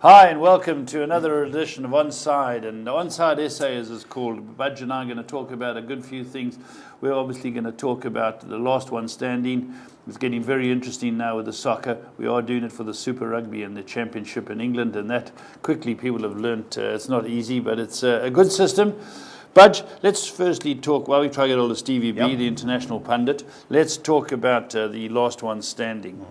Hi and welcome to another edition of Onside, and Onside Essay as it's called. Budge and I are going to talk about a good few things. We're obviously going to talk about the last one standing. It's getting very interesting now with the soccer. We are doing it for the Super Rugby and the Championship in England, and that quickly people have learnt it's not easy, but it's a good system. Budge, let's firstly talk, while we try to get hold of Stevie B, the international pundit, let's talk about the last one standing.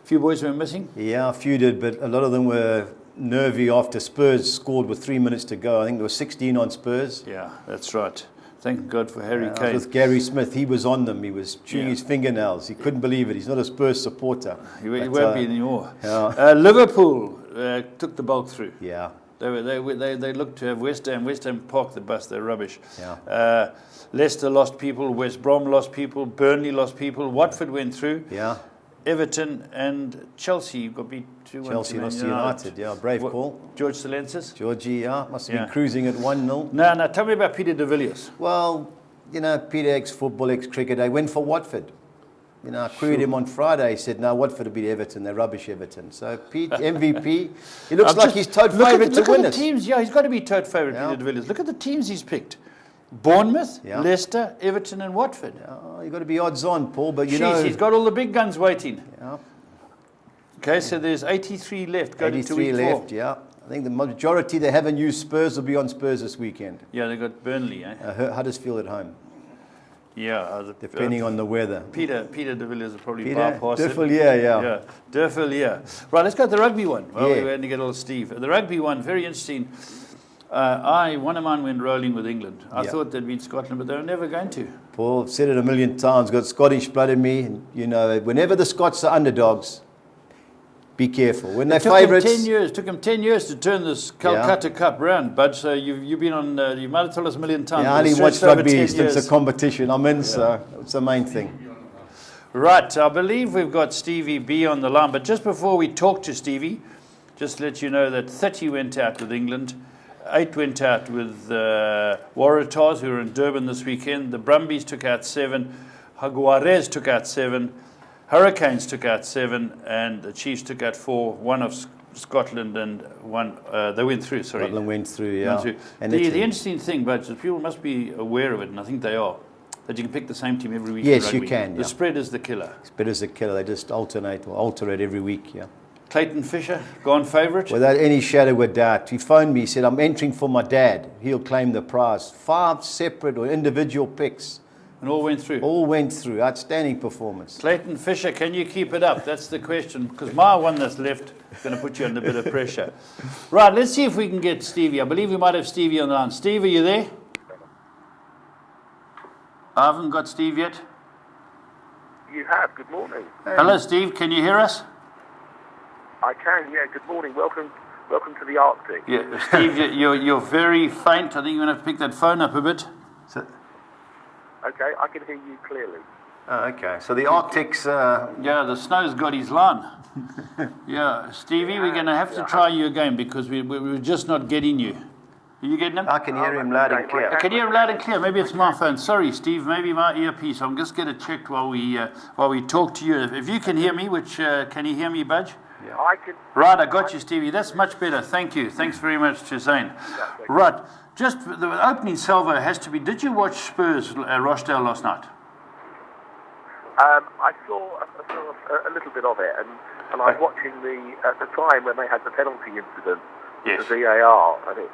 A few boys were missing? Yeah, a few did, but a lot of them were nervy after Spurs scored with 3 minutes to go. I think there were 16 on Spurs. Yeah, that's right. Thank God for Harry Kane. With Gary Smith, he was on them. He was chewing his fingernails. He couldn't believe it. He's not a Spurs supporter. He won't be anymore. Liverpool took the bulk through. Yeah. They looked to have West Ham. West Ham parked the bus. They're rubbish. Yeah. Leicester lost people. West Brom lost people. Burnley lost people. Watford went through. Yeah. Everton and Chelsea got beat 2-1. Chelsea lost to United. Yeah, brave call. George Salensis? Georgie, must have been cruising at 1-0. No, tell me about Peter de Villiers. Well, Peter, ex-football, ex-cricket, they went for Watford. I queried him on Friday. He said, no, Watford will beat Everton. They're rubbish, Everton. So, Pete, MVP, he looks like he's tote favourite to win it. Look at the teams. Yeah, he's got to be tote favourite, Peter de Villiers. Look at the teams he's picked. Bournemouth, Leicester, Everton and Watford. You've got to be odds on, Paul, but he's got all the big guns waiting. Yeah. Okay, so there's 83 left. Go 83 to week left, 4. yeah. I think the majority they haven't used Spurs will be on Spurs this weekend. Yeah, they got Burnley, Huddersfield at home. Yeah. Depending on the weather. Peter de Villiers will probably bypass it. Yeah. Right, let's go to the rugby one. Well, we had to get old Steve. The rugby one, very interesting. One of mine went rolling with England. I thought they'd beat Scotland, but they were never going to. Paul, I've said it a million times, got Scottish blood in me. And, whenever the Scots are underdogs, be careful. When they're favourites... It took them 10 years to turn this Calcutta Cup round, Bud. So you've been on, you might have told us a million times. Yeah, I only watched rugby since the competition I'm in, so it's the main thing. Right, I believe we've got Stevie B on the line. But just before we talk to Stevie, just to let you know that 30 went out with England. 8 went out with Waratahs, who are in Durban this weekend. The Brumbies took out 7. Jaguares took out 7. Hurricanes took out 7. And the Chiefs took out 4. One of Scotland and one... they went through, sorry. Scotland went through, yeah. And the interesting thing, but people must be aware of it, and I think they are, that you can pick the same team every week. Yes, you can. The spread is the killer. Spread is the killer. They just alter it every week, Clayton Fisher, gone favourite? Without any shadow of doubt. He phoned me, he said, I'm entering for my dad. He'll claim the prize. 5 separate or individual picks. And all went through? All went through. Outstanding performance. Clayton Fisher, can you keep it up? That's the question. Because my one that's left is going to put you under a bit of pressure. Right, let's see if we can get Stevie. I believe we might have Stevie on the line. Steve, are you there? I haven't got Steve yet. You have. Good morning. Hello, Steve. Can you hear us? I can, Good morning. Welcome to the Arctic. Yeah, Steve, you're very faint. I think you're going to have to pick that phone up a bit. Okay, I can hear you clearly. Oh, okay. So the Arctic's... Yeah, the snow's got his line. Yeah, Stevie, we're going to have to try you again because we're just not getting you. Are you getting him? I can hear him loud and clear. I can hear him loud and clear. Maybe it's my phone. Sorry, Steve. Maybe my earpiece. I'm just going to check while we talk to you. If you can hear me, can you hear me, Budge? Yeah. I can. Right, I got you, Stevie. That's much better. Thank you. Thanks very much to Zane. Right, just the opening salvo has to be. Did you watch Spurs Rochdale last night? I saw a little bit of it, and I was watching at the time when they had the penalty incident, the VAR, and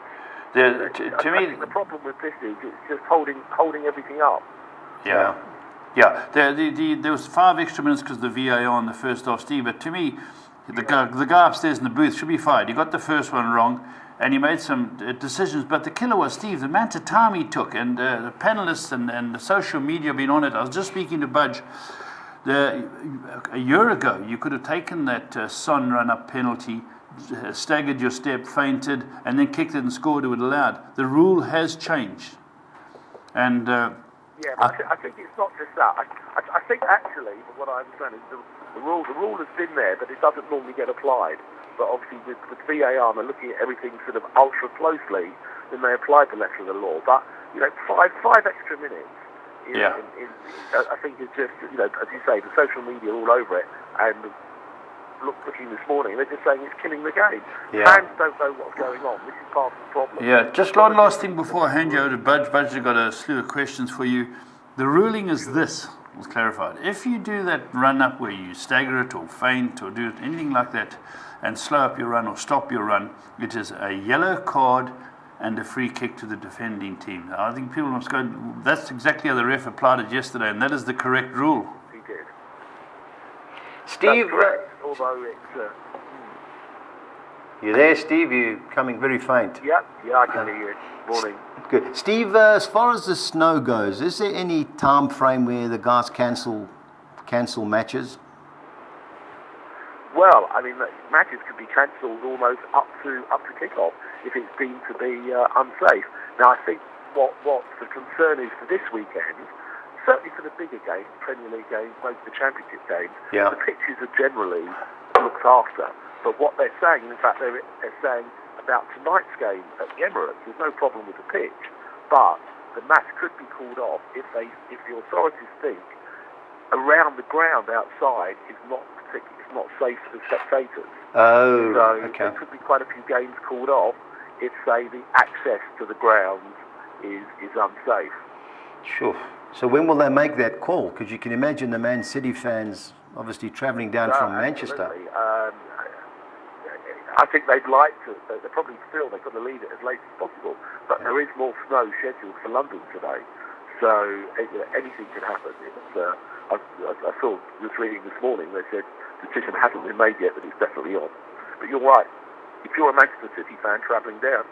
to me, the problem with this is it's just holding everything up. Yeah. There was 5 extra minutes because of the VAR in the first half, Steve. But to me, the guy upstairs in the booth should be fired. He got the first one wrong, and he made some decisions. But the killer was Steve. The amount of time he took, and the panelists and the social media have been on it. I was just speaking to Budge. A year ago, you could have taken that Son run-up penalty, staggered your step, fainted, and then kicked it and scored it with allowed. The rule has changed, and I think it's not just that. I think actually, from what I understand, is the rule has been there, but it doesn't normally get applied. But obviously, with VAR, they're looking at everything sort of ultra closely, then they applied the letter of the law. But five extra minutes. I think it's just, as you say, the social media all over it, and looking this morning, they're just saying it's killing the game. Yeah. Fans don't know what's going on. This is part of the problem. Yeah, just one last thing before I hand you over to Budge. Budge has got a slew of questions for you. The ruling is this, was clarified. If you do that run up where you stagger it or feint or do anything like that and slow up your run or stop your run, it is a yellow card and a free kick to the defending team. I think people must go, that's exactly how the ref applied it yesterday, and that is the correct rule. He did. Steve, That's correct, although it's... you there, Steve? You're coming very faint. yeah, I can hear you. Morning. Good. Steve, as far as the snow goes, is there any time frame where the guys cancel matches? Well, I mean, matches could be cancelled almost up to kick-off if it's deemed to be unsafe. Now, I think what the concern is for this weekend, certainly for the bigger games, Premier League games, most of the Championship games, the pitches are generally looked after. But what they're saying, in fact, they're saying about tonight's game at the Emirates, there's no problem with the pitch, but the match could be called off if the authorities think around the ground outside is not safe for the spectators. Oh, so okay. there could be quite a few games called off if, say, the access to the grounds is unsafe. Sure. So when will they make that call? Because you can imagine the Man City fans obviously travelling down from Manchester. I think they'd like to. They probably feel they've got to leave it as late as possible. But there is more snow scheduled for London today, so anything can happen. I saw this reading this morning. They said the decision hasn't been made yet, but it's definitely on. But you're right. If you're a Manchester City fan travelling down,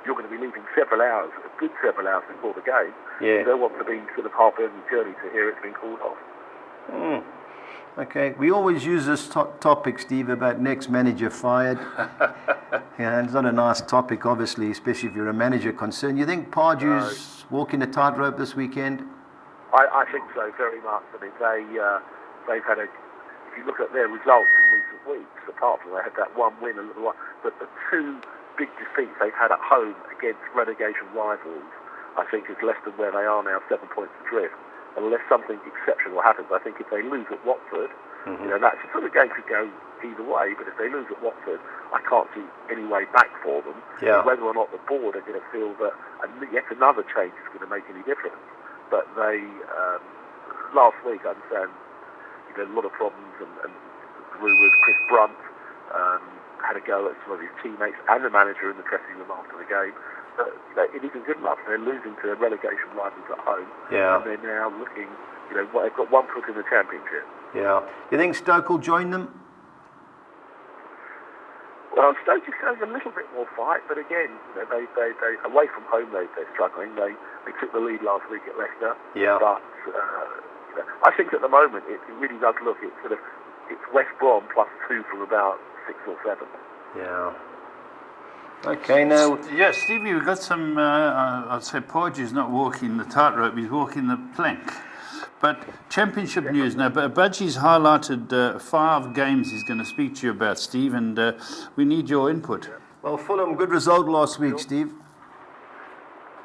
you're going to be leaving a good several hours before the game. Yeah. You don't want to be sort of half-early journey to hear it's been called off. Mm. Okay, we always use this topic, Steve, about next manager fired. Yeah, it's not a nice topic, obviously, especially if you're a manager concerned. You think Pardew's walking the tightrope this weekend? I think so, very much. I mean, they've had if you look at their results in recent weeks, apart from they had that one win, but the two big defeats they've had at home against relegation rivals, I think is less than where they are now, 7 points adrift. Unless something exceptional happens, I think if they lose at Watford, that sort of game could go either way. But if they lose at Watford, I can't see any way back for them. Yeah. Whether or not the board are going to feel that yet another change is going to make any difference. But they last week, I understand, a lot of problems and rumours. Chris Brunt had a go at some of his teammates and the manager in the dressing room after the game. It isn't good enough. They're losing to relegation rivals at home, and they're now looking. They've got 1 foot in the Championship. Yeah. You think Stoke will join them? Well, Stoke is showing a little bit more fight, but again, they away from home they're struggling. They took the lead last week at Leicester. Yeah. But I think at the moment it really does look. It's West Brom +2 from about 6 or 7. Yeah. Okay, now... Yeah, Stevie, we've got some, I'd say Pardew's not walking the tightrope, he's walking the plank. But Championship news now, Budgie's highlighted 5 games he's going to speak to you about, Steve, and we need your input. Well, Fulham, good result last week, Steve.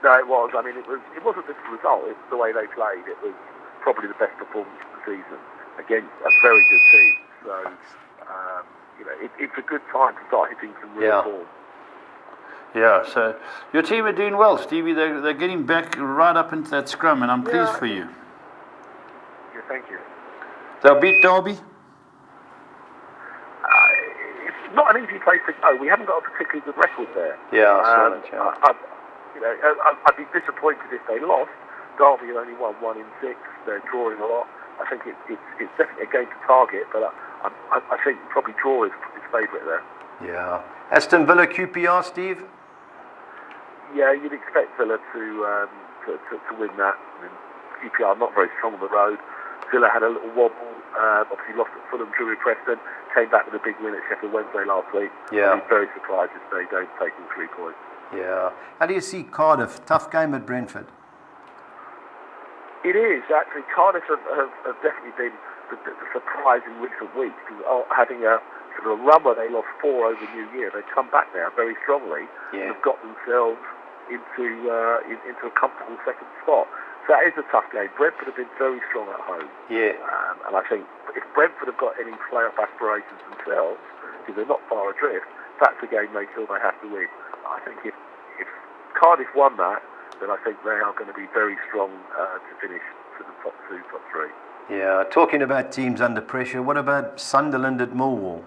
No, it was. I mean, it wasn't just the result, it was the way they played. It was probably the best performance of the season against a very good team. So, it's a good time to start hitting some real form. Yeah, so your team are doing well, Stevie. They're getting back right up into that scrum, and I'm pleased for you. Yeah, thank you. They'll beat Derby? It's not an easy place to go. We haven't got a particularly good record there. Yeah, I saw that, I'd be disappointed if they lost. Derby have only won 1 in 6. They're drawing a lot. I think it's definitely a game to target, but I think probably draw is favourite there. Yeah. Aston Villa QPR, Steve? Yeah, you'd expect Villa to win that. I mean, QPR not very strong on the road. Villa had a little wobble. Obviously lost at Fulham, drew with Preston. Came back with a big win at Sheffield Wednesday last week. Yeah. I'd be very surprised if they don't take all 3 points. Yeah. How do you see Cardiff? Tough game at Brentford. It is, actually. Cardiff have definitely been the surprise in recent weeks. Having a sort of a run where they lost 4 over New Year, they've come back now very strongly and have got themselves into a comfortable second spot. So that is a tough game. Brentford have been very strong at home. Yeah. And I think if Brentford have got any playoff aspirations themselves, because they're not far adrift, that's a game they feel they have to win. I think if Cardiff won that, then I think they are going to be very strong to finish to the top 2, top 3. Yeah, talking about teams under pressure, what about Sunderland at Millwall?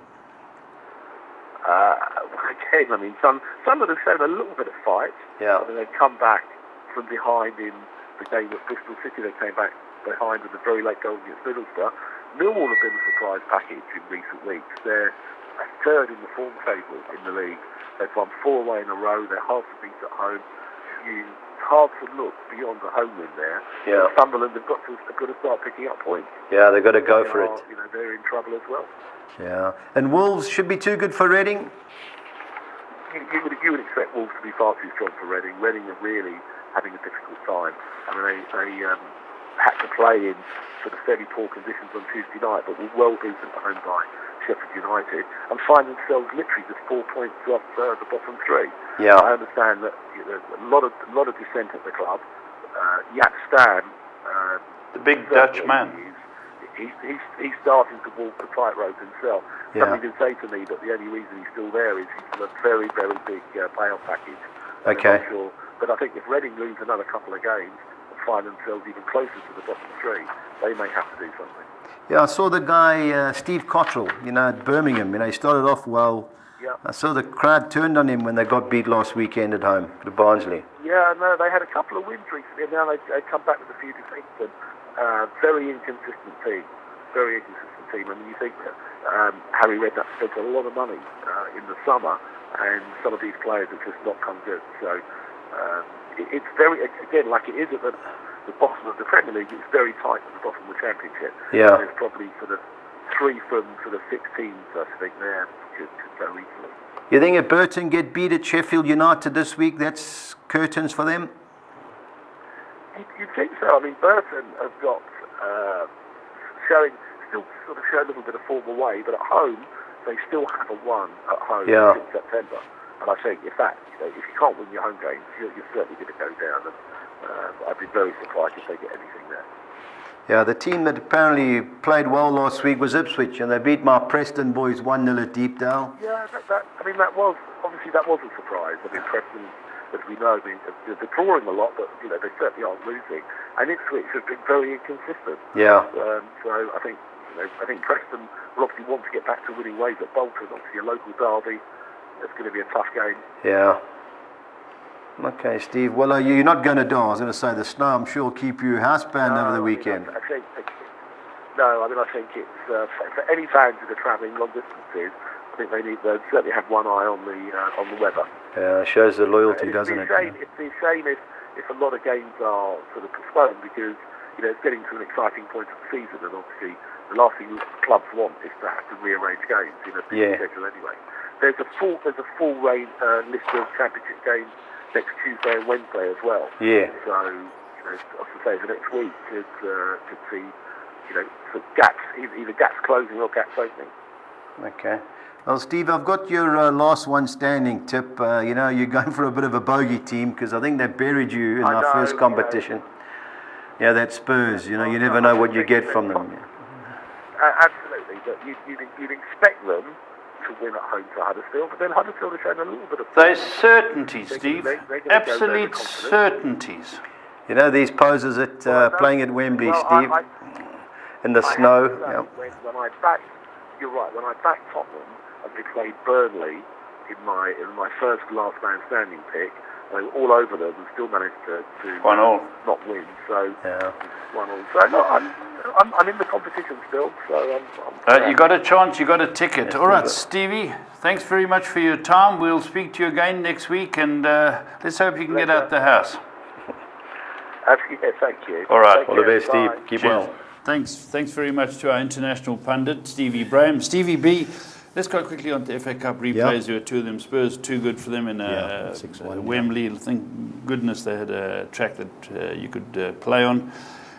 Again, I mean, Sunderland have shown a little bit of fight. Yeah. I mean, they've come back from behind in the game at Bristol City. They came back behind with a very late goal against Middlesbrough. Millwall have been a surprise package in recent weeks. They're a third in the form table in the league. They've won 4 away in a row. They're hard to beat at home. It's hard to look beyond the home win there. Yeah. Sunderland have got to start picking up points. Yeah, they've got to go for it. You know, they're in trouble as well. Yeah. And Wolves should be too good for Reading? You would expect Wolves to be far too strong for Reading. Reading are really having a difficult time. I mean, they had to play in sort of fairly poor conditions on Tuesday night, but were well beaten at home by Sheffield United and find themselves literally just 4 points off the bottom 3. Yeah. I understand that there's a lot of dissent at the club. Jaap Stam, The big Dutch man. He's starting to walk the tightrope himself. Yeah. Somebody did say to me that the only reason he's still there is he's got a very, very big payout package. Okay. I'm not sure. But I think if Reading lose another couple of games and find themselves even closer to the bottom 3, they may have to do something. Yeah, I saw the guy, Steve Cottrell, at Birmingham. He started off well. Yeah. I saw the crowd turned on him when they got beat last weekend at home to Barnsley. Yeah, no, they had a couple of wins recently, and now they come back with a few defeats. And very inconsistent team. Very inconsistent team. I mean, you think that Harry Redknapp spent a lot of money in the summer, and some of these players have just not come good. So it's very, again, like it is at the bottom of the Premier League, it's very tight at the bottom of the Championship. Yeah. There's probably sort of 3 from sort of 6 teams, I think, there could go easily. You think if Burton get beat at Sheffield United this week, that's curtains for them? You'd think so. I mean, Burton have got still sort of show a little bit of form away, but at home they still haven't won at home since September. And I think if you can't win your home games, you're certainly going to go down. And I'd be very surprised if they get anything there. Yeah, the team that apparently played well last week was Ipswich, and they beat my Preston boys 1-0 at Deepdale. Yeah, that was a surprise. I mean, Preston, as we know, they're drawing a lot, but they certainly aren't losing. And Ipswich have been very inconsistent. Yeah. So I think Preston will obviously want to get back to winning ways at Bolton. Obviously, a local derby. It's going to be a tough game. Yeah. Okay, Steve. Well, you're not going to die. I was going to say the snow, I'm sure, will keep you housebound over the weekend. I think it's for any fans that are travelling long distances. I think they certainly have one eye on the weather. Yeah, it shows the loyalty, doesn't it? It'd be a shame if a lot of games are sort of postponed because it's getting to an exciting point of the season, and obviously the last thing clubs want is to have to rearrange games in a busy schedule anyway. There's a full list of championship games next Tuesday and Wednesday as well. Yeah. So, as I say, the next week could see, some gaps, either gaps closing or gaps opening. Okay. Well, Steve, I've got your last one standing tip. You're going for a bit of a bogey team because I think they buried you in our first competition. Yeah, that Spurs. You never know what you get from them. Absolutely, but you'd expect them to win at home to Huddersfield, but then Huddersfield have shown a little bit of... They're certainties, Steve. Absolute certainties. These posers at playing at Wembley, Steve, in the snow. When I backed, you're right, when I backed Tottenham and they played Burnley in my first last man standing pick, they were all over them and still managed to 1-1 not win. So 1-1. So no, I'm in the competition still. So you got a chance. You got a ticket. All right, Stevie. Thanks very much for your time. We'll speak to you again next week, and let's hope you can get out the house. Thank you. All right. All the best, Steve. Keep well. Thanks very much to our international pundit, Stevie Braham. Stevie B. Let's go quickly on to FA Cup replays. There were 2 of them. Spurs, too good for them in Wembley. Thank goodness they had a track that you could play on.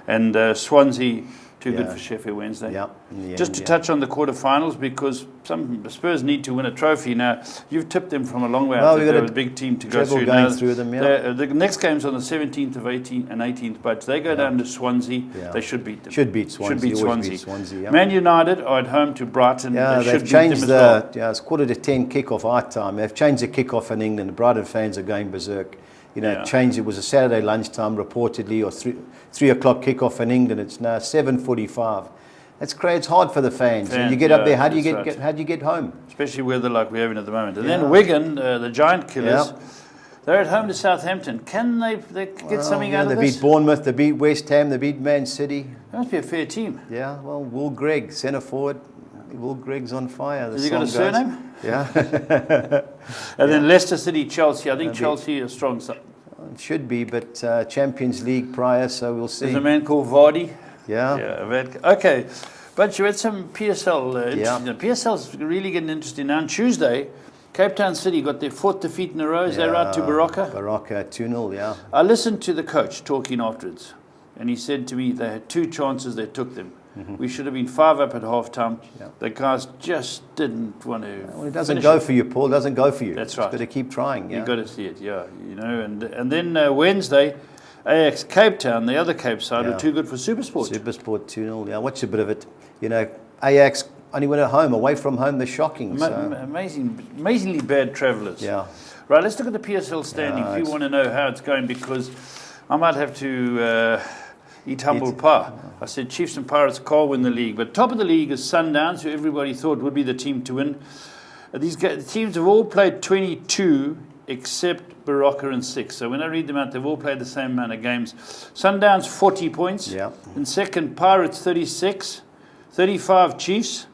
And Swansea Too good for Sheffield Wednesday. Yeah, in the Just end, to touch on the quarterfinals, because some Spurs need to win a trophy now. You've tipped them from a long way out. They're a big team to go through. Going through them, the next game's on the 17th of 18th and 18th, but they go down to Swansea. Yeah. They should beat them. Should beat Swansea. Swansea. Man United are at home to Brighton. Yeah, they they've changed it's 9:45 kickoff our time. They've changed the kickoff in England. The Brighton fans are going berserk. Changed. It was a Saturday lunchtime reportedly, or 3 o'clock kickoff in England. It's now 7:45. It's great. It's hard for the fans. And you get up there. How do you get home? Especially weather like we're having at the moment. And then Wigan, the giant killers. They're at home to Southampton. Can they get something out of this? They beat Bournemouth. They beat West Ham. They beat Man City. That must be a fair team. Yeah. Well, Will Gregg, centre forward. Will Gregg's on fire. Has he got a surname? Yeah. And then Leicester City, Chelsea. I think Chelsea is strong. It should be, but Champions League prior, so we'll see. There's a man called Vardy. Yeah. Okay. But you had some PSL. PSL's really getting interesting now. On Tuesday, Cape Town City got their 4th defeat in a row. Is that right, to Baraka? Baraka 2-0, yeah. I listened to the coach talking afterwards, and he said to me they had 2 chances, they took them. We should have been 5 up at half-time. Yeah. The guys just didn't want to. Well, it doesn't go for you, Paul. It doesn't go for you. That's right. You've got to keep trying. You've got to see it, And then Wednesday, Ajax Cape Town, the other Cape side, were too good for Supersport. Supersport 2-0. Yeah, watch a bit of it. Ajax only went at home. Away from home, they're shocking. Amazingly bad travellers. Yeah. Right, let's look at the PSL standings if you want to know how it's going, because I might have to eat humble pie. I said Chiefs and Pirates can't win the league, but top of the league is Sundowns, who everybody thought would be the team to win. These teams have all played 22 except Baraka and 6. So when I read them out, they've all played the same amount of games. Sundowns 40 points. Yeah. In second, Pirates 36, 35 Chiefs,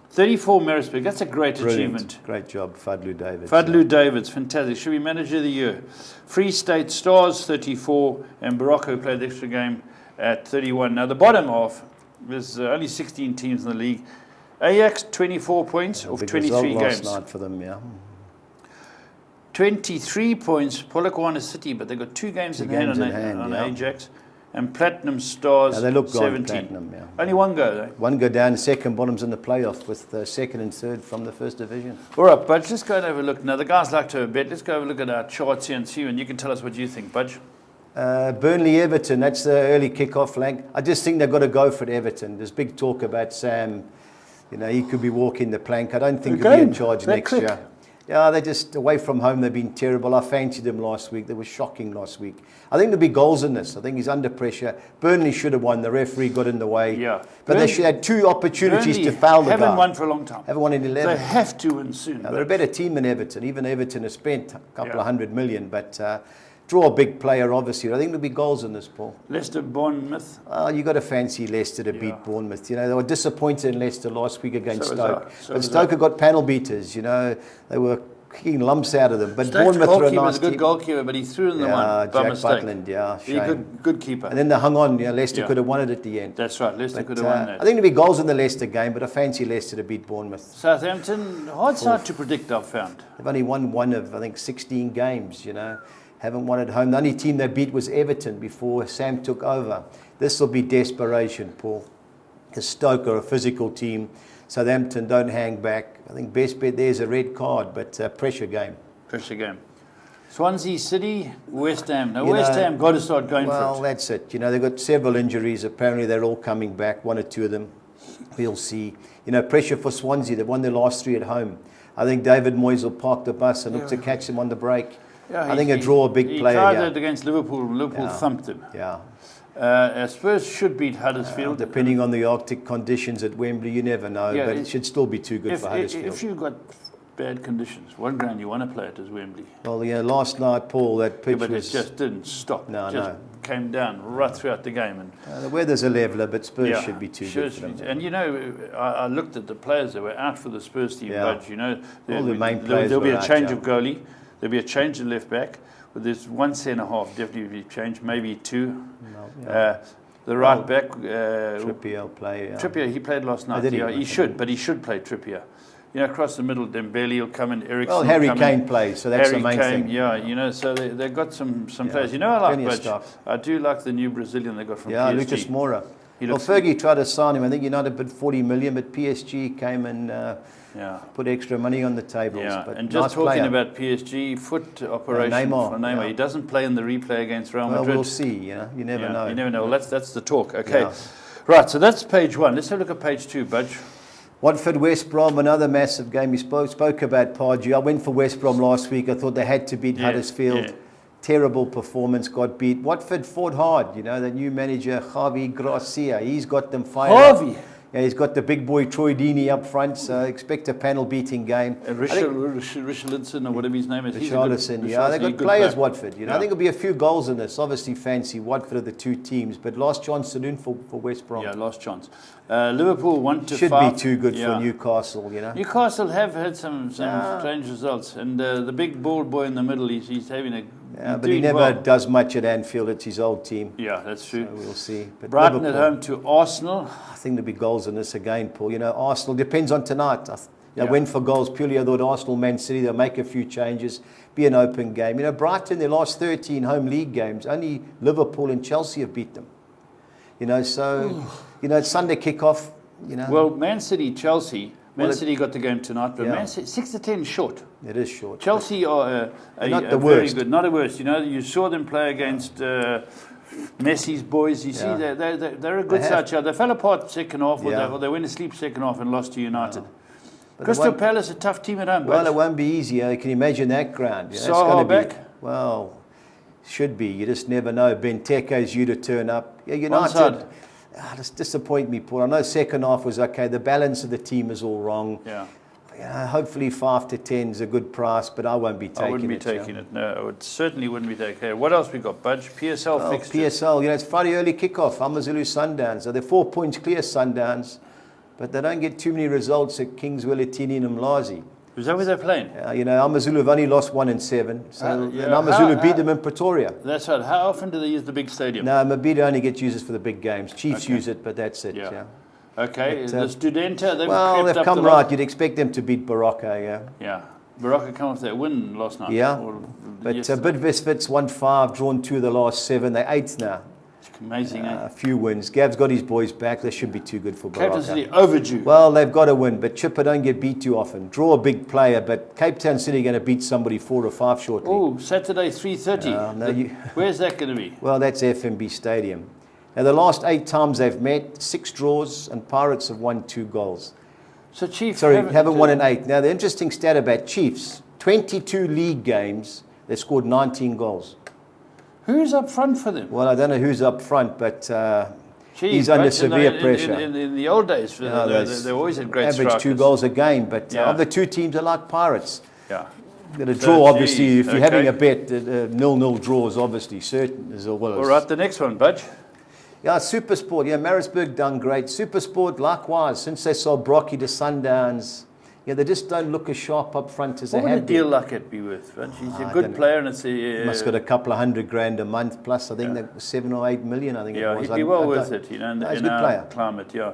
34 Marisburg. That's a great achievement. Great job, Fadlu Davids. Davids, fantastic. Should be manager of the year. Free State Stars 34, and Baraka played the extra game at 31. Now the bottom half, there's only 16 teams in the league. Ajax 24 points of 23 games. Last night for them, 23 points, Polokwane City, but they've got 2 games in hand on Ajax. And Platinum Stars they look 17. Platinum, Only one go, though. One go down, second bottom's in the playoff with second and third from the first division. All right, Budge, let's go and have a look. Now, the guys like to have a bet. Let's go have a look at our charts here and see, and you can tell us what you think, Budge. Burnley-Everton, that's the early kick-off flank. I just think they've got to go for it, Everton. There's big talk about Sam. He could be walking the plank. I don't think he'll be in charge next year. Yeah, they're just away from home. They've been terrible. I fancied them last week. They were shocking last week. I think there'll be goals in this. I think he's under pressure. Burnley should have won. The referee got in the way. Yeah. But they should have had 2 opportunities to foul the guy. Haven't won for a long time. Haven't won in 11. They have to win soon. They're a better team than Everton. Even Everton has spent a couple of $100 million. But draw a big player, obviously. I think there'll be goals in this, Paul. Leicester, Bournemouth. You got to fancy Leicester to beat Bournemouth. They were disappointed in Leicester last week against Stoke. But Stoke have got panel beaters. They were kicking lumps out of them. But Stoke's Bournemouth are a nice was a good goalkeeper, but he threw in the one by Jack mistake. Butland, shame. Good keeper. And then they hung on. Leicester could have won it at the end. That's right. Leicester could have won that. I think there'll be goals in the Leicester game, but I fancy Leicester to beat Bournemouth. Southampton, hard side to predict, I've found. They've only won one of, I think, 16 games, Haven't won at home. The only team they beat was Everton before Sam took over. This will be desperation, Paul. The Stoke are a physical team. Southampton don't hang back. I think best bet there's a red card, but pressure game. Pressure game. Swansea City, West Ham. Now, West Ham got to start going for it. Well, that's it. They've got several injuries. Apparently, they're all coming back, 1 or 2 of them. We'll see. Pressure for Swansea. They've won their last 3 at home. I think David Moyes will park the bus and look to catch them on the break. I think a draw a big player. He tried that against Liverpool. Liverpool thumped him. Yeah. Spurs should beat Huddersfield. Depending on the Arctic conditions at Wembley, you never know. But it should still be too good for Huddersfield. If you've got bad conditions, one ground you want to play it is Wembley. Well, last night, Paul, that pitch but it just didn't stop. No. Came down right throughout the game. And the weather's a leveler, but Spurs should be too good for them. And I looked at the players that were out for the Spurs team. But all the main players there'll be a change of goalie. There'll be a change of left back. But there's 1 centre half definitely be changed, maybe 2. The right back. Trippier will play. Trippier, he played last night. He should play Trippier. Across the middle, Dembele will come in, Ericsson will come in. Harry Kane plays, so that's the main thing. Yeah, so they've got some players. I like Budge. I do like the new Brazilian they got from PSG. Lucas Moura. Well, Fergie tried to sign him. I think United bid 40 million, but PSG came and put extra money on the tables. Yeah, But and just nice talking player. about PSG, foot operation Neymar, for Neymar. yeah. He doesn't play in the replay against Real Well, Madrid. we'll see. You never know. You never know. Well, that's the talk. Okay. Yeah. Right, so that's page 1. Let's have a look at page 2, Budge. Watford, West Brom, another massive game. You spoke about Pardew. I went for West Brom last week. I thought they had to beat Huddersfield. Yeah. Terrible performance, got beat. Watford fought hard. The new manager, Javi Gracia, he's got them fired up. Harvey. Yeah, he's got the big boy Troy Deeney up front, so expect a panel beating game. Richarlison or whatever his name is. Richarlison, they've got good players, player. Watford. I think there'll be a few goals in this. Obviously, fancy Watford are the two teams, but last chance saloon for West Brom. Yeah, last chance. Liverpool 1-5. Should be too good for Newcastle, Newcastle have had some strange results, and the big bald boy in the middle, he's having a. Yeah, but he never does much at Anfield. It's his old team. Yeah, that's true. So we'll see. But Brighton Liverpool, at home to Arsenal. I think there'll be goals in this again, Paul. Arsenal depends on tonight. I went for goals purely. I thought Arsenal, Man City, they'll make a few changes, be an open game. Brighton, their last 13 home league games, only Liverpool and Chelsea have beat them. It's Sunday kickoff. Well, Man City, Chelsea. Man City got the game tonight, but Man City 6-10 short. It is short. Chelsea are not the very worst. good, not the worst. You saw them play against Messi's boys. You see, they're a good side. They fell apart second half, or they went to sleep second half and lost to United. Crystal Palace, a tough team at home. Well, it won't be easy. You can imagine that ground. It's Saha back? Well, should be. You just never know. Benteke's due to turn up. Yeah, United. Onside. Just disappoint me, Paul. I know second half was okay. The balance of the team is all wrong. Yeah. Hopefully 5-10 is a good price, but I won't be taking it. I wouldn't be taking it. No, it certainly wouldn't be taking it. What else we got, Budge? PSL fixtures. PSL, it's Friday early kickoff. Amazulu Sundowns. So they're 4 points clear, Sundowns, but they don't get too many results at Kingswell, Etini and Mlazi. Is that where they're playing? Amazulu have only lost 1-7. So and Amazulu beat them in Pretoria. That's right. How often do they use the big stadium? No, Mabida only gets users for the big games. Chiefs use it, but that's it. Yeah. Okay, the Studenta, they've come right. You'd expect them to beat Baraka, Yeah. Baraka come off that win last night. Yeah. But Bidvest 1-5, drawn 2 of the last 7. They're 8th now. It's amazing, A few wins. Gav's got his boys back. They should be too good for Baraka. Cape Town City overdue. Well, they've got to win, but Chipper don't get beat too often. Draw a big player, but Cape Town City are going to beat somebody 4 or 5 shortly. Oh, Saturday 3:30. Where's that going to be? Well, that's FMB Stadium. Now, the last 8 times they've met, 6 draws, and Pirates have won 2 goals. So Chiefs haven't won in 8. Now, the interesting stat about Chiefs, 22 league games, they scored 19 goals. Who's up front for them? Well, I don't know who's up front, but he's under severe pressure. In the old days, they always had great average strikers. 2 goals a game, but of the 2 teams, I like Pirates. Yeah. The draw, obviously, if you're having a bet, 0-0 draws, obviously, certain as well. All right, the next one, Budge. Yeah, Supersport. Yeah, Maritzburg done great. Supersport, likewise, since they sold Brocky to Sundowns, they just don't look as sharp up front as they have been. What would a deal like it be worth? He's a good player, and it's must got a couple of $100,000 a month plus. I think that was 7 or 8 million. I think it was. He'd be well worth it. In our climate. Yeah.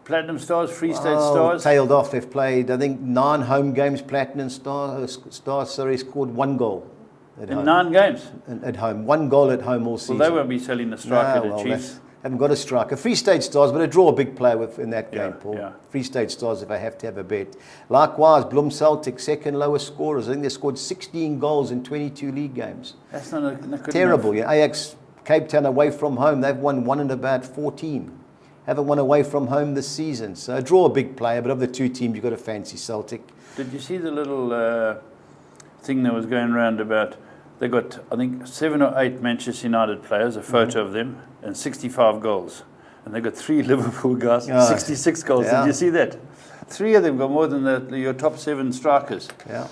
Platinum Stars, Free State Stars. Tailed off. They've played, I think, 9 home games. Platinum Stars, scored 1 goal. In 9 games? At home. 1 goal at home all season. Well, they won't be selling the striker to Chiefs. Haven't got a striker. Free State Stars, but a draw a big player in that game, Paul. Yeah. Free State Stars if I have to have a bet. Likewise, Bloem Celtic, second lowest scorers. I think they scored 16 goals in 22 league games. That's not good terrible. enough. Ajax, Cape Town away from home. They've won 1 in about 14. Haven't won away from home this season. So a draw a big player, but of the 2 teams, you've got to fancy Celtic. Did you see the little thing that was going around about... They got, I think, 7 or 8 Manchester United players, a photo of them, and 65 goals. And they got 3 Liverpool guys, 66 goals. Yeah. Did you see that? 3 of them got more than your top 7 strikers. Yeah.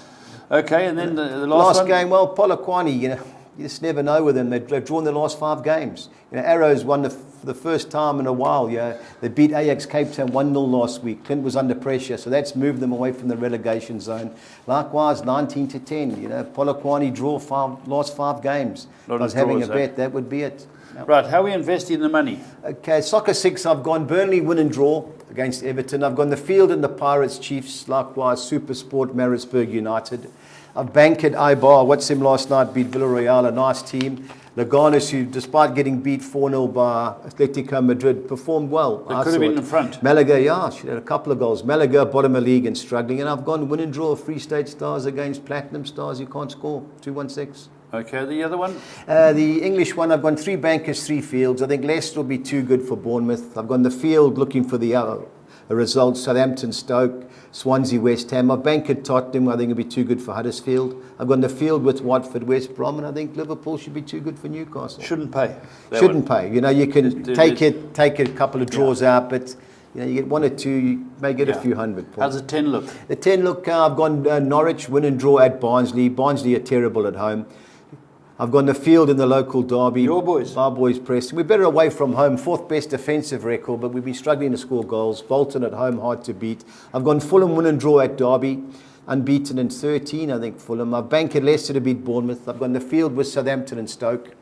Okay, and then the last one? Game, well, Polokwane, you just never know with them. They've drawn the last 5 games. Arrows won for the first time in a while. They beat Ajax Cape Town 1-0 last week. Clint was under pressure, so that's moved them away from the relegation zone. Likewise, 19-10. Polokwane draw last 5 games. If I was having a bet, that would be it. Yep. Right, how are we investing the money? Okay, Soccer 6, I've gone Burnley win and draw against Everton. I've gone the Field and the Pirates Chiefs. Likewise, Supersport, Maritzburg United. I've banked at Ibar. What's him last night? Beat Villarreal, a nice team. Leganes, who, despite getting beat 4-0 by Atletico Madrid, performed well. They could have been in front. Malaga, yeah, she had a couple of goals. Malaga, bottom of the league and struggling. And I've gone win and draw Free State Stars against Platinum Stars. You can't score. 2-1-6. Okay, the other one? The English one, I've gone 3 bankers, 3 fields. I think Leicester will be too good for Bournemouth. I've gone the field looking for the results. Southampton, Stoke, Swansea, West Ham. I've bankered Tottenham. I think it'll be too good for Huddersfield. I've gone the field with Watford, West Brom, and I think Liverpool should be too good for Newcastle. Shouldn't pay. Shouldn't pay. You know, you can take a couple of draws out, but you know, you get 1 or 2, you may get a few hundred. Paul. How's the 10 look? The 10 look, I've gone Norwich, win and draw at Barnsley. Barnsley are terrible at home. I've gone the field in the local derby. Your boys. Our boys, Preston. We're better away from home. 4th best defensive record, but we've been struggling to score goals. Bolton at home, hard to beat. I've gone Fulham, win and draw at Derby. Unbeaten in 13, I think, Fulham. I've banked Leicester to beat Bournemouth. I've gone the field with Southampton and Stoke.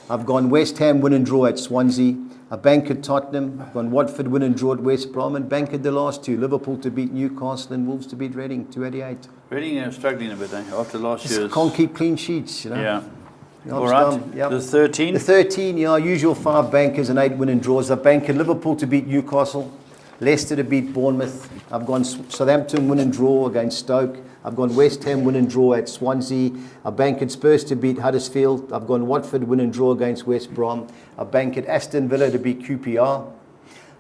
I've gone West Ham, win and draw at Swansea. I've banked Tottenham. I've gone Watford, win and draw at West Brom. And banked the last 2. Liverpool to beat Newcastle and Wolves to beat Reading, 288. Reading are struggling a bit, after last year's. Can't keep clean sheets, you know. Yeah. All right, yep. The 13? The 13, yeah, usual 5 bankers and 8 win and draws. I've banked Liverpool to beat Newcastle, Leicester to beat Bournemouth. I've gone Southampton win and draw against Stoke. I've gone West Ham win and draw at Swansea. I've banked Spurs to beat Huddersfield. I've gone Watford win and draw against West Brom. I've banked Aston Villa to beat QPR.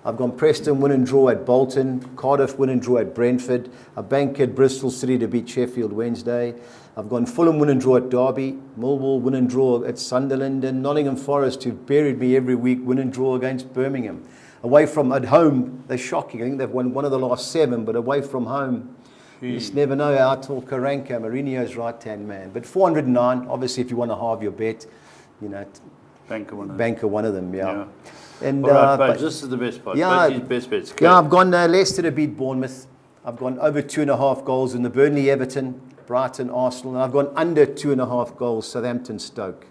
I've gone Preston win and draw at Bolton. Cardiff win and draw at Brentford. I've banked Bristol City to beat Sheffield Wednesday. I've gone Fulham win and draw at Derby, Millwall win and draw at Sunderland, and Nottingham Forest, who've buried me every week, win and draw against Birmingham. Away from at home, they're shocking. I think they've won one of the last 7, but away from home, you just never know. Artur Karanka, Mourinho's right-hand man. But 409, obviously, if you want to halve your bet, you know, banker one of them, yeah. And all right, Budge, this is the best part. Yeah, best bets. Yeah, I've gone Leicester to beat Bournemouth. I've gone over 2.5 goals in the Burnley Everton, Brighton Arsenal, and I've gone under 2.5 goals Southampton Stoke.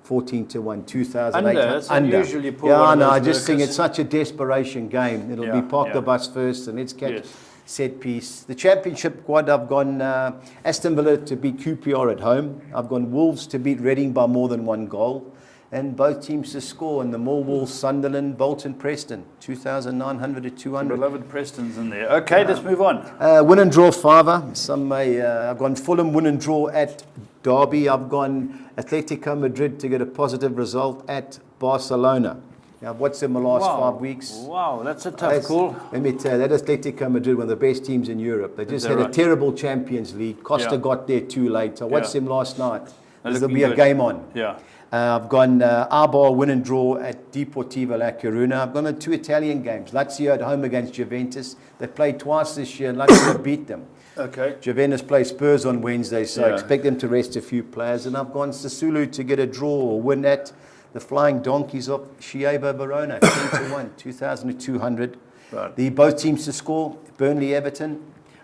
14-1, 2,800. Under, that's unusually poor. Yeah, no, I just think it's such a desperation game. It'll be park the bus first and let's catch set piece. The Championship squad, I've gone Aston Villa to beat QPR at home. I've gone Wolves to beat Reading by more than 1 goal. And both teams to score in the Millwall, Sunderland, Bolton, Preston, 2,900 to 200. Beloved Preston's in there. Okay, let's move on. Win and draw 5. Some may. I've gone Fulham win and draw at Derby. I've gone Atletico Madrid to get a positive result at Barcelona. Now, what's in the last 5 weeks? Wow, that's a tough call. Let me tell you, that Atletico Madrid, one of the best teams in Europe. They just had a terrible Champions League. Costa got there too late. So I watched them last night. There'll be a game on. Yeah. I've gone Arbar win and draw at Deportivo La Coruna. I've gone on 2 Italian games. Lazio at home against Juventus. They played twice this year and Lazio beat them. Okay. Juventus play Spurs on Wednesday, so I expect them to rest a few players. And I've gone Sassuolo to get a draw or win at the Flying Donkeys of Chievo Verona, 10-1, 2,200. Right. Both teams to score, Burnley Everton,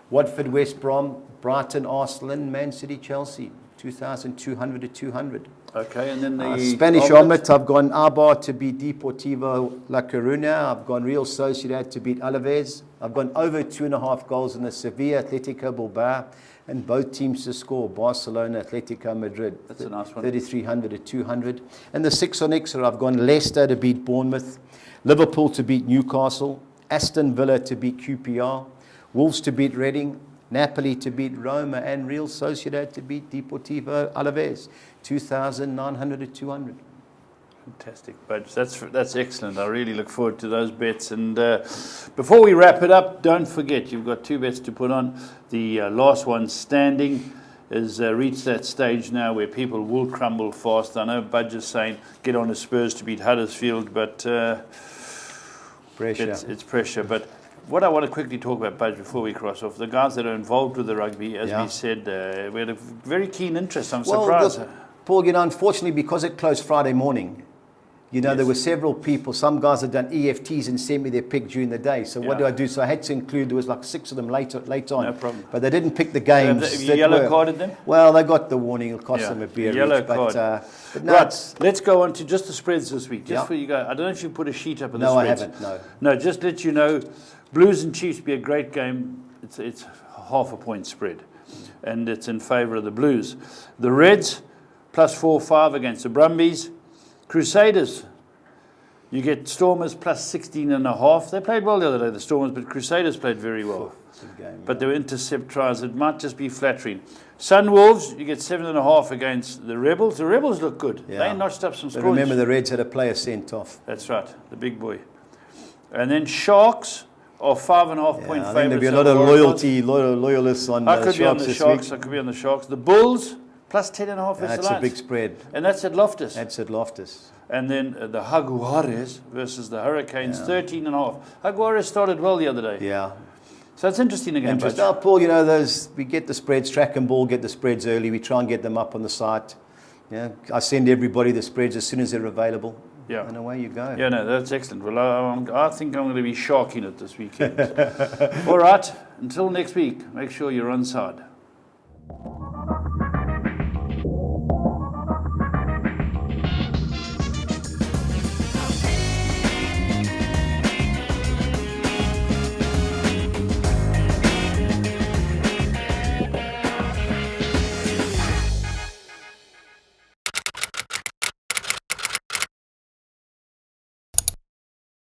Watford West Brom, Brighton Arsenal, and Man City Chelsea, 2,200 to 200. Okay, and then the Spanish omelette, I've gone Arbar to beat Deportivo La Coruna. I've gone Real Sociedad to beat Alaves. I've gone over 2.5 goals in the Sevilla Atletico Bilbao. And both teams to score, Barcelona, Atletico Madrid. That's a nice one. 3,300 to 200. And the 6 on extra, I've gone Leicester to beat Bournemouth. Liverpool to beat Newcastle. Aston Villa to beat QPR. Wolves to beat Reading. Napoli to beat Roma, and Real Sociedad to beat Deportivo Alaves, 2,900 to 200. Fantastic, Budge. That's excellent. I really look forward to those bets. And before we wrap it up, don't forget, you've got 2 bets to put on. The last one standing has reached that stage now where people will crumble fast. I know Budge is saying get on the Spurs to beat Huddersfield, but pressure. It's pressure. But what I want to quickly talk about, Budge, before we cross off, the guys that are involved with the rugby, as we said, we had a very keen interest. I'm surprised. Look, Paul, unfortunately, because it closed Friday morning, there were several people. Some guys had done EFTs and sent me their pick during the day. So what do I do? So I had to include, there was like 6 of them late on. No problem. But they didn't pick the games. Have you yellow carded them? Well, they got the warning. It'll cost them a beer. Yellow each, card. But no, right, let's go on to just the spreads this week. Just for you guys. I don't know if you put a sheet up of the spreads. No, I haven't, no. No, just let you know, Blues and Chiefs be a great game. It's half a point spread. And it's in favour of the Blues. The Reds, +4-5 against the Brumbies. Crusaders. You get Stormers plus 16.5. They played well the other day, the Stormers, but Crusaders played very well. Game, but they were intercept tries. It might just be flattering. Sunwolves, you get 7.5 against the Rebels. The Rebels look good. Yeah. They notched up some But scores. remember, the Reds had a player sent off. That's right, the big boy. And then Sharks are 5.5 point I think favourites. there'll be a lot of loyalists on I the could be on Sharks the this Sharks. week. I could be on the Sharks. The Bulls plus 10.5 versus That's the a big Lions. spread. And that's at Loftus. That's at Loftus. And then the Jaguares versus the Hurricanes, 13.5. Jaguares started well the other day. Yeah. So it's interesting again. Interesting. Now, Paul, you know, we get the spreads, track and ball, get the spreads early. We try and get them up on the site. Yeah. I send everybody the spreads as soon as they're available. Yeah. And away you go. Yeah, no, that's excellent. Well, I think I'm going to be sharking it this weekend. All right. Until next week, make sure you're on side.